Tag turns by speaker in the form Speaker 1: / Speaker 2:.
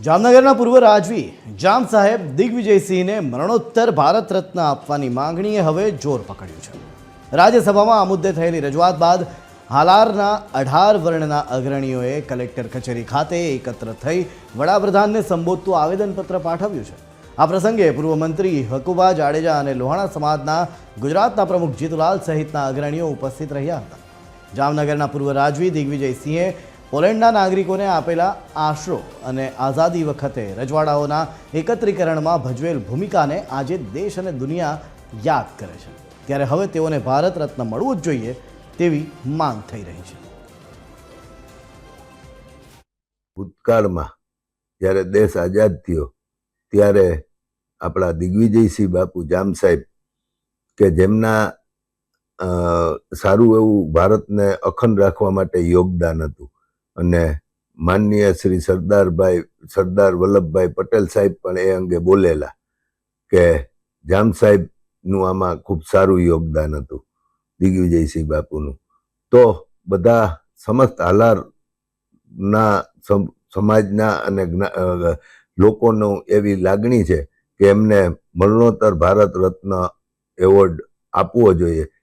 Speaker 1: જામનગરના પૂર્વ રાજવી જામ સાહેબ દિગ્વિજયસિંહને મરણોત્તર ભારત રત્ન આપવાની માંગણીએ હવે જોર પકડ્યું છે। રાજ્યસભામાં આ મુદ્દે થયેલી રજૂઆત બાદ હાલારના 18 વર્ણના અગ્રણીઓએ કલેક્ટર કચેરી ખાતે એકત્ર થઈ વડાપ્રધાનને સંબોધતું આવેદનપત્ર પાઠવ્યું છે। આ પ્રસંગે પૂર્વ મંત્રી હકુબા જાડેજા અને લોહાણા સમાજના ગુજરાતના પ્રમુખ જીતુલાલ સહિતના અગ્રણીઓ ઉપસ્થિત રહ્યા હતા। જામનગરના પૂર્વ રાજવી દિગ્વિજયસિંહે પોલેન્ડના નાગરિકોને આપેલા આશરો અને આઝાદી વખતે રજવાડાઓના એકત્રીકરણમાં ભજવેલ ભૂમિકાને આજે દેશ અને દુનિયા યાદ કરે છે। ત્યારે હવે તેઓને ભારત રત્ન મળવું જ જોઈએ તેવી માંગ થઈ રહી છે।
Speaker 2: ભૂતકાળમાં જ્યારે દેશ આઝાદ થયો ત્યારે આપણા દિગ્વિજયસિંહ બાપુ જામ સાહેબ કે જેમના સારું એવું ભારતને અખંડ રાખવા માટે યોગદાન હતું અને માનનીય શ્રી સરદાર વલ્લભભાઈ પટેલ સાહેબ પણ એ અંગે બોલેલા કે જામ સાહેબનું આમાં ખૂબ સારું યોગદાન હતું દિગ્વિજયસિંહ બાપુનું। તો બધા સમસ્ત હાલારના સમાજના અને લોકોનું એવી લાગણી છે કે એમને મરણોત્તર ભારત રત્ન એવોર્ડ આપવો જોઈએ।